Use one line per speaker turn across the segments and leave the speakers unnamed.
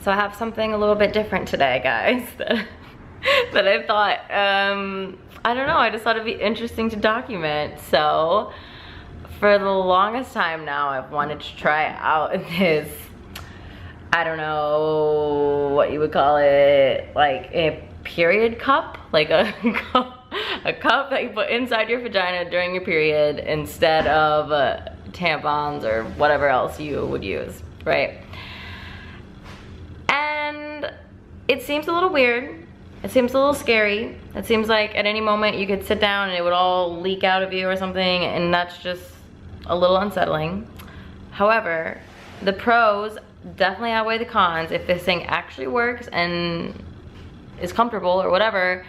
So I have something a little bit different today, guys, that I thought, I don't know, I just thought it'd be interesting to document. So for the longest time now, I've wanted to try out this, I don't know what you would call it, like a period cup, like a cup that you put inside your vagina during your period instead of tampons or whatever else you would use, right? And it seems a little weird. It seems a little scary. It seems like at any moment you could sit down and it would all leak out of you or something, and that's just a little unsettling. However, the pros definitely outweigh the cons. If this thing actually works and is comfortable or whatever,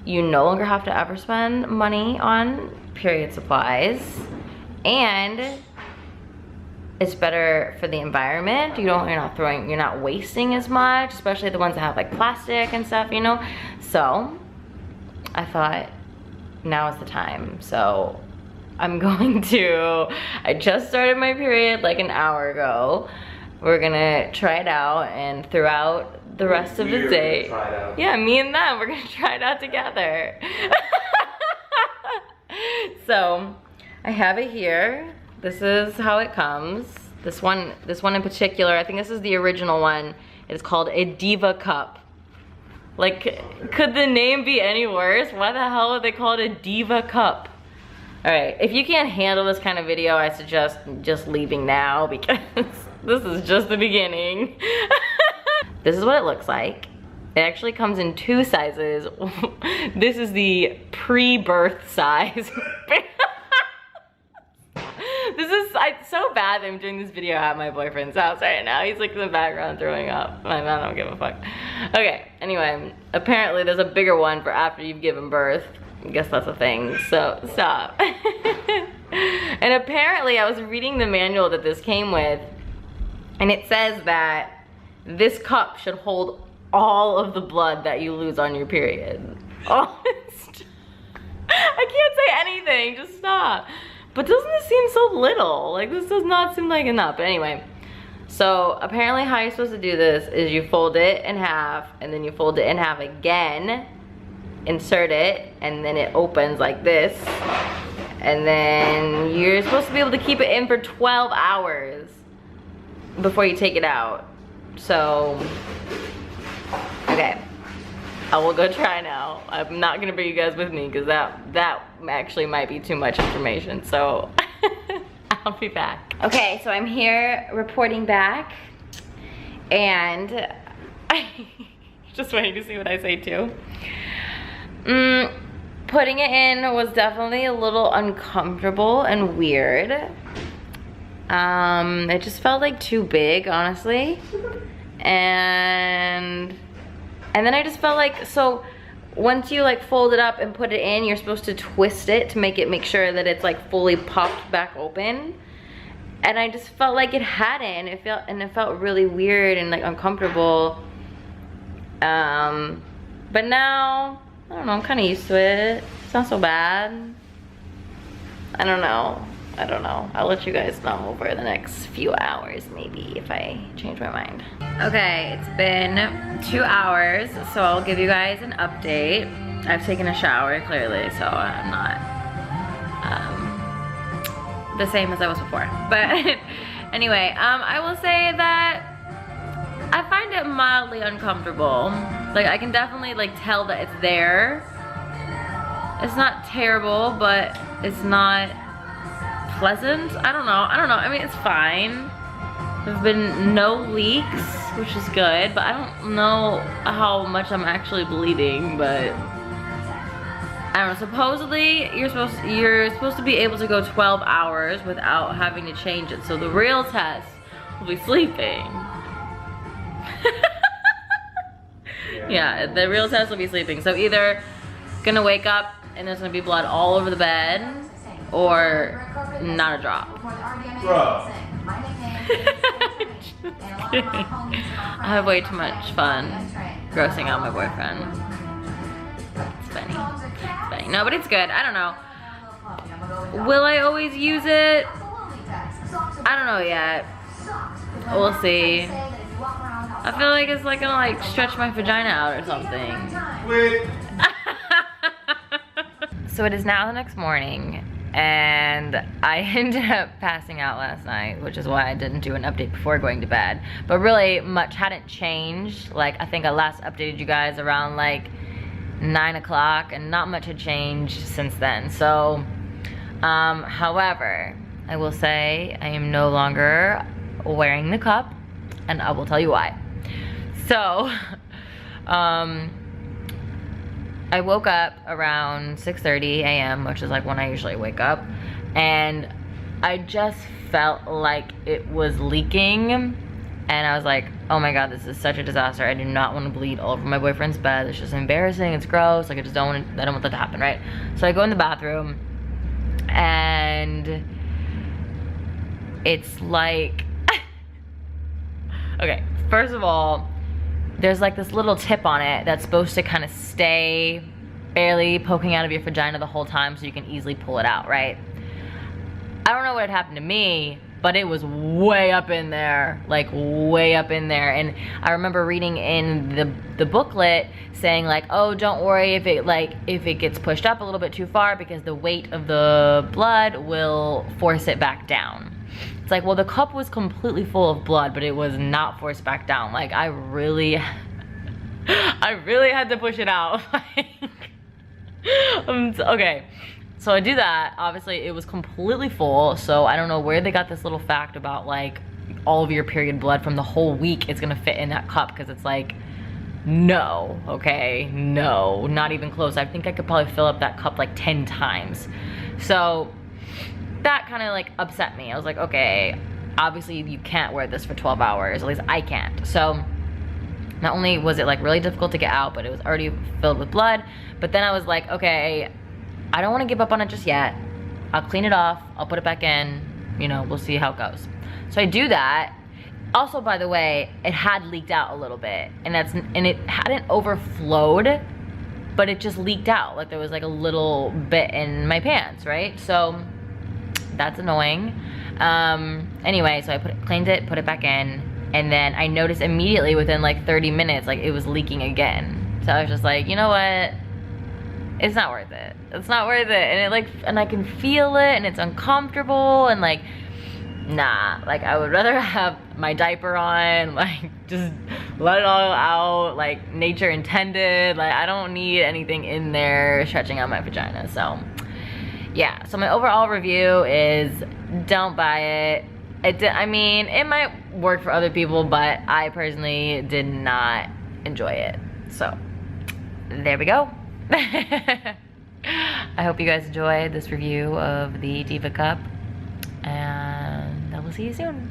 you no longer have to ever spend money on period supplies, and it's better for the environment. You're not wasting as much, especially the ones that have like plastic and stuff, you know? So I thought now is the time. So I'm going to, I just started my period like an hour ago. We're gonna try it out, and throughout the rest of the day, yeah, me and them, we're gonna try it out together. So I have it here. This is how it comes. This one in particular, I think this is the original one. It's called a Diva Cup. Like, could the name be any worse? Why the hell would they call it a Diva Cup? All right, if you can't handle this kind of video, I suggest just leaving now, because this is just the beginning. This is what it looks like. It actually comes in 2 sizes. This is the pre-birth size. It's so bad that I'm doing this video at my boyfriend's house right now. He's like in the background throwing up. I don't give a fuck. Okay, anyway, apparently there's a bigger one for after you've given birth. I guess that's a thing, so stop. And apparently I was reading the manual that this came with, and it says that this cup should hold all of the blood that you lose on your period. Oh, I can't say anything, just stop. But doesn't this seem so little? Like, this does not seem like enough. But anyway, so apparently how you're supposed to do this is you fold it in half, and then you fold it in half again, insert it, and then it opens like this. And then you're supposed to be able to keep it in for 12 hours before you take it out. So, okay. I will go try now. I'm not gonna bring you guys with me because that actually might be too much information. So I'll be back. Okay, so I'm here reporting back, and just waiting to see what I say too. Putting it in was definitely a little uncomfortable and weird. It just felt like too big, honestly. And then I just felt like, so once you like fold it up and put it in, you're supposed to twist it to make sure that it's like fully popped back open. And I just felt like it hadn't. It felt really weird and like uncomfortable. But now, I don't know, I'm kind of used to it. It's not so bad. I don't know. I'll let you guys know over the next few hours, maybe, if I change my mind. Okay, it's been 2 hours, so I'll give you guys an update. I've taken a shower, clearly, so I'm not the same as I was before. But anyway, I will say that I find it mildly uncomfortable. Like, I can definitely like tell that it's there. It's not terrible, but it's not pleasant. I don't know. I mean, it's fine. There's been no leaks, which is good, but I don't know how much I'm actually bleeding, but I don't know. Supposedly, you're supposed to be able to go 12 hours without having to change it. So the real test will be sleeping. Yeah, the real test will be sleeping. So either gonna wake up and there's gonna be blood all over the bed, or not a drop.
Bro.
I have way too much fun grossing out my boyfriend. It's funny. It's funny. No, but it's good. I don't know. Will I always use it? I don't know yet. We'll see. I feel like it's like gonna like stretch my vagina out or something.
Wait.
So it is now the next morning, and I ended up passing out last night, which is why I didn't do an update before going to bed. But really, much hadn't changed. Like, I think I last updated you guys around like 9 o'clock, and not much had changed since then. So, however, I will say I am no longer wearing the cup, and I will tell you why. So, I woke up around 6:30 a.m., which is like when I usually wake up, and I just felt like it was leaking, and I was like, oh my god, this is such a disaster. I do not want to bleed all over my boyfriend's bed. It's just embarrassing, it's gross, like I don't want that to happen, right? So I go in the bathroom, and it's like, okay, first of all, there's like this little tip on it that's supposed to kind of stay barely poking out of your vagina the whole time so you can easily pull it out, right? I don't know what had happened to me, but it was way up in there, like way up in there. And I remember reading in the booklet saying like, oh, don't worry if it gets pushed up a little bit too far, because the weight of the blood will force it back down. It's like, well, the cup was completely full of blood, but it was not forced back down. Like, I really had to push it out. Okay, so I do that. Obviously, it was completely full, so I don't know where they got this little fact about like all of your period blood from the whole week is gonna fit in that cup, because it's like, no, okay, no, not even close. I think I could probably fill up that cup like 10 times. So that kind of like upset me. I was like, okay, obviously you can't wear this for 12 hours, at least I can't. So not only was it like really difficult to get out, but it was already filled with blood. But then I was like, okay, I don't want to give up on it just yet. I'll clean it off, I'll put it back in, you know, we'll see how it goes. So I do that. Also, by the way, it had leaked out a little bit, and it hadn't overflowed, but it just leaked out. Like there was like a little bit in my pants, right? So that's annoying. Anyway, so I cleaned it, put it back in, and then I noticed immediately within like 30 minutes, like it was leaking again. So I was just like, you know what? It's not worth it. It's not worth it. And I can feel it, and it's uncomfortable, and like, nah, like I would rather have my diaper on, like just let it all out, like nature intended. Like I don't need anything in there stretching out my vagina. So yeah, so my overall review is don't buy it. I mean, it might work for other people, but I personally did not enjoy it. So there we go. I hope you guys enjoyed this review of the Diva Cup, and I will see you soon.